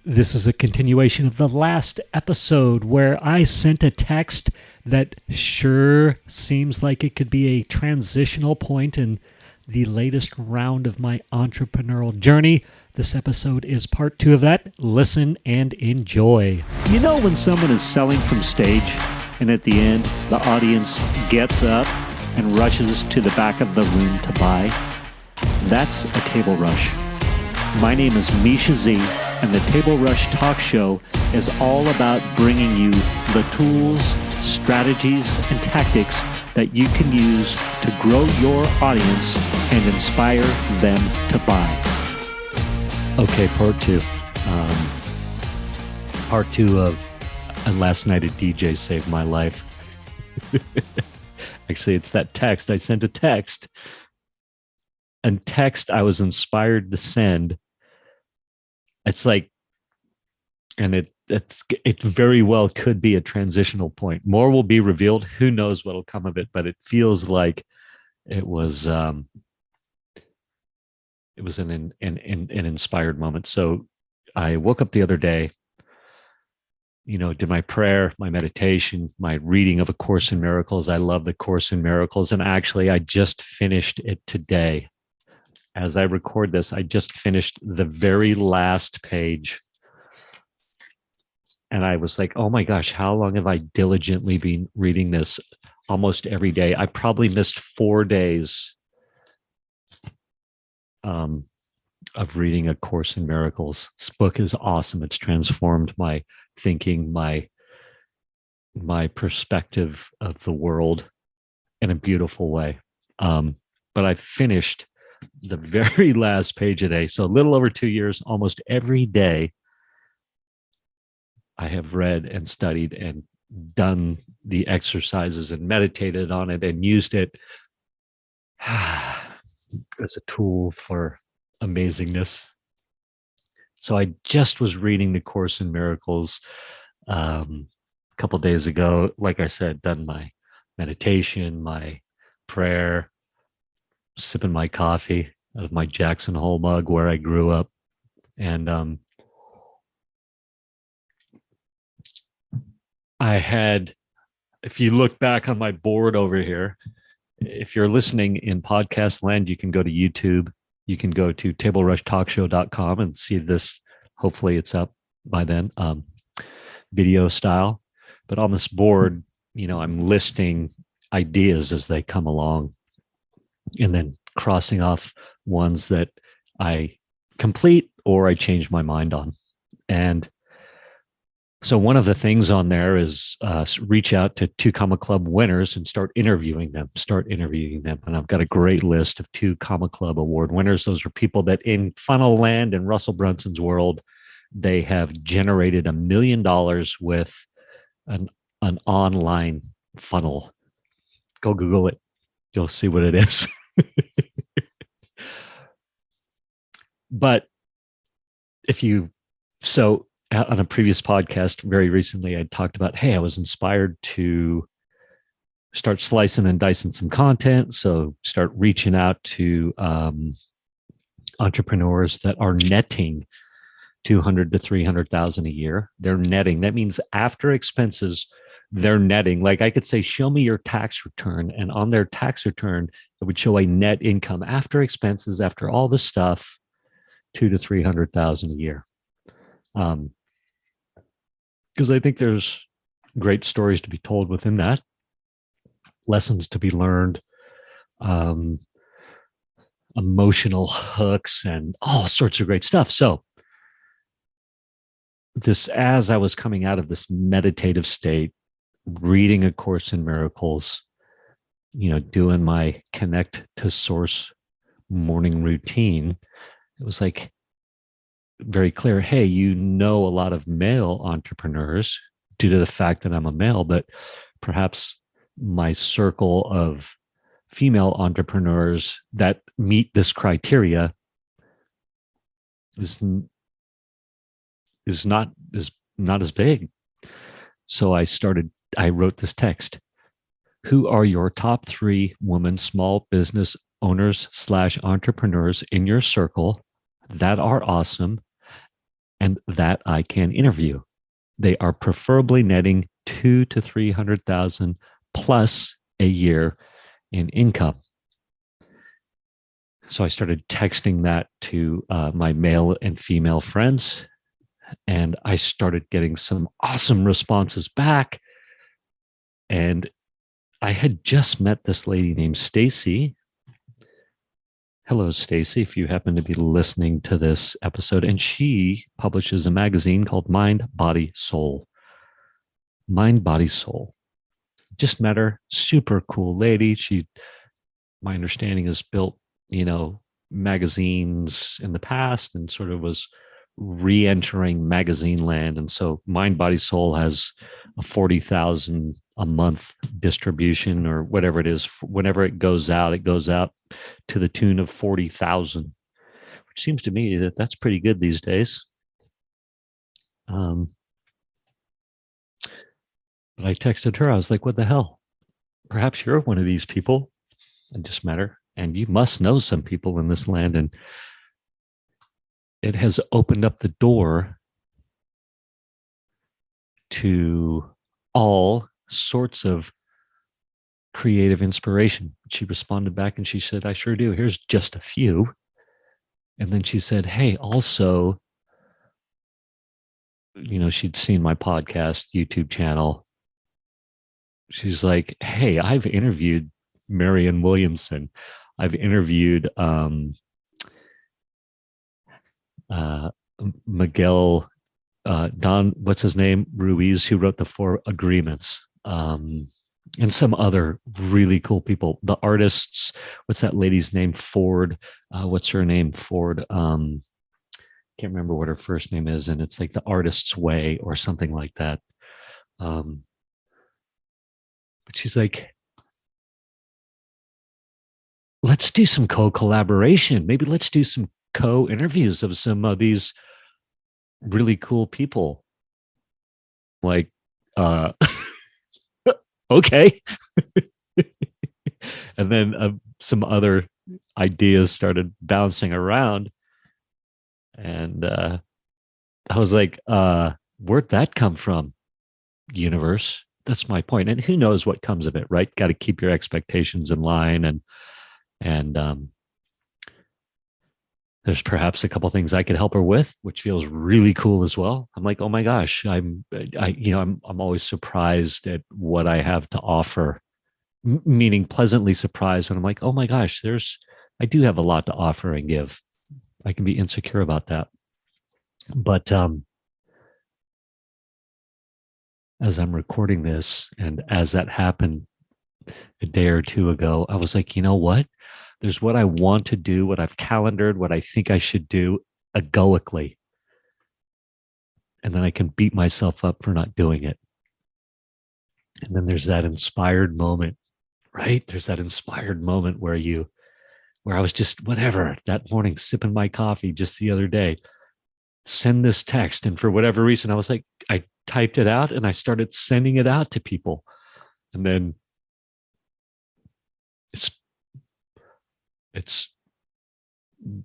This is a continuation of the last episode where I sent a text that sure seems like it could be a transitional point in the latest round of my entrepreneurial journey. This episode is part 2 of that. Listen and enjoy. You know when someone is selling from stage and at the end the audience gets up and rushes to the back of the room to buy? That's a table rush. My name is Mischa Z, and the Table Rush Talk Show is all about bringing you the tools, strategies, and tactics that you can use to grow your audience and inspire them to buy. Okay, part 2. Part 2 of Last Night a DJ Saved My Life. Actually, it's that text. I sent a text. And text I was inspired to send. It's like, and it very well could be a transitional point. More will be revealed. Who knows what'll come of it? But it feels like it was an inspired moment. So I woke up the other day, did my prayer, my meditation, my reading of A Course in Miracles. I love the Course in Miracles, and actually, I just finished it today. As I record this, I just finished the very last page. And I was like, oh my gosh, how long have I diligently been reading this almost every day? I probably missed 4 days of reading A Course in Miracles. This book is awesome. It's transformed my thinking, my perspective of the world in a beautiful way. But I finished the very last page a day. So a little over 2 years, almost every day, I have read and studied and done the exercises and meditated on it and used it as a tool for amazingness. So I just was reading the Course in Miracles a couple days ago. Like I said, done my meditation, my prayer, sipping my coffee out of my Jackson Hole mug where I grew up. And I had, if you look back on my board over here, if you're listening in podcast land, you can go to YouTube. You can go to tablerushtalkshow.com and see this. Hopefully it's up by then, video style. But on this board, I'm listing ideas as they come along, and then crossing off ones that I complete or I change my mind on. And so one of the things on there is reach out to 2 Comma Club winners and start interviewing them. And I've got a great list of 2 Comma Club award winners. Those are people that in funnel land and Russell Brunson's world, they have generated $1 million with an online funnel. Go Google it. You'll see what it is. But on a previous podcast very recently, I talked about, hey, I was inspired to start slicing and dicing some content. So start reaching out to entrepreneurs that are netting 200 to 300,000 a year. They're netting. That means after expenses, they're netting. Like I could say, show me your tax return. And on their tax return, it would show a net income after expenses, after all the stuff, 200 to 300,000 a year. Because I think there's great stories to be told within that, lessons to be learned, emotional hooks, and all sorts of great stuff. So as I was coming out of this meditative state, reading A Course in Miracles, doing my connect to source morning routine, it was like very clear, hey, a lot of male entrepreneurs due to the fact that I'm a male, but perhaps my circle of female entrepreneurs that meet this criteria is not as big. So I wrote this text. Who are your top 3 women small business owners / entrepreneurs in your circle that are awesome and that I can interview. They are preferably netting 200,000 to 300,000 plus a year in income. So I started texting that to my male and female friends, and I started getting some awesome responses back. And I had just met this lady named Stacy. Hello, Stacy, if you happen to be listening to this episode. And she publishes a magazine called Mind, Body, Soul. Mind, Body, Soul. Just met her. Super cool lady. She, my understanding, has built, magazines in the past and sort of was re-entering magazine land. And so Mind, Body, Soul has a 40,000 a month distribution or whatever it is. Whenever it goes out to the tune of 40,000, which seems to me that that's pretty good these days. But I texted her. I was like, what the hell? Perhaps you're one of these people. I just met her. And you must know some people in this land. And it has opened up the door to all sorts of creative inspiration. She responded back and she said, I sure do. Here's just a few. And then she said, hey, also, she'd seen my podcast, YouTube channel. She's like, hey, I've interviewed Marianne Williamson. I've interviewed Miguel Don, what's his name? Ruiz, who wrote the 4 Agreements, and some other really cool people. The artists, what's that lady's name? Ford. What's her name? Ford. Can't remember what her first name is, and it's like The Artist's Way or something like that. But she's like, let's do some co-collaboration. Maybe let's do some co-interviews of some of these really cool people. Like, okay. And then some other ideas started bouncing around. And I was like, where'd that come from, universe? That's my point. And who knows what comes of it, right? Got to keep your expectations in line. And there's perhaps a couple things I could help her with, which feels really cool as well. I'm like, oh my gosh, I'm always surprised at what I have to offer, meaning pleasantly surprised when I'm like, oh my gosh, I do have a lot to offer and give. I can be insecure about that. But as I'm recording this and as that happened a day or two ago, I was like, you know what? There's what I want to do, what I've calendared, what I think I should do egoically. And then I can beat myself up for not doing it. And then there's that inspired moment, right? There's that inspired moment where I was just, whatever, that morning sipping my coffee just the other day, send this text. And for whatever reason, I was like, I typed it out and I started sending it out to people. And then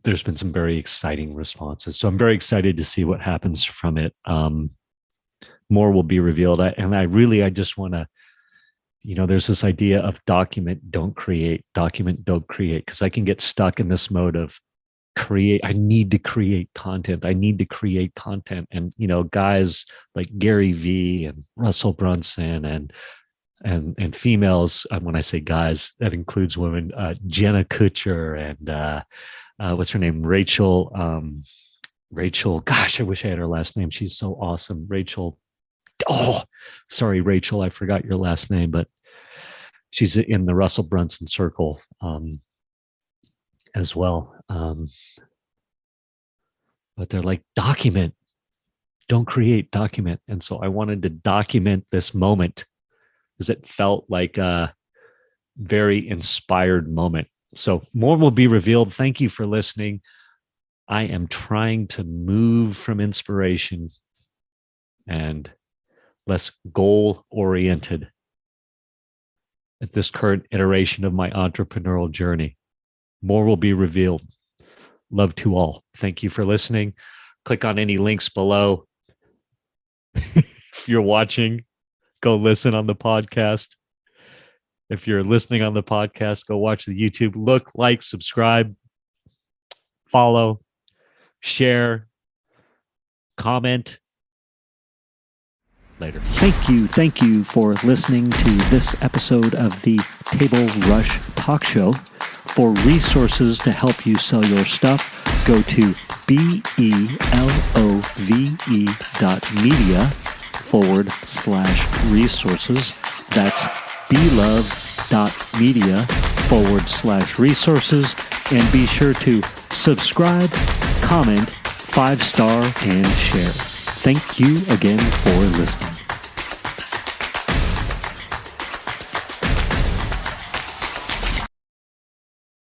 there's been some very exciting responses. So I'm very excited to see what happens from it. More will be revealed. I just want to, there's this idea of document, don't create, because I can get stuck in this mode of create. I need to create content. And, guys like Gary Vee and Russell Brunson and females, when I say guys, that includes women, Jenna Kutcher and what's her name? Rachel, gosh, I wish I had her last name. She's so awesome. Rachel. Oh, sorry, Rachel. I forgot your last name, but she's in the Russell Brunson circle as well. But they're like, document, don't create, document. And so I wanted to document this moment because it felt like a very inspired moment. So more will be revealed. Thank you for listening. I am trying to move from inspiration and less goal-oriented at this current iteration of my entrepreneurial journey. More will be revealed. Love to all. Thank you for listening. Click on any links below. If you're watching, go listen on the podcast. If you're listening on the podcast, go watch the YouTube. Look, like, subscribe, follow, share, comment. Later. Thank you for listening to this episode of the Table Rush Talk Show. For resources to help you sell your stuff, go to belove.media/resources. That's belove.media/resources. And be sure to subscribe, comment, 5-star, and share. Thank you again for listening.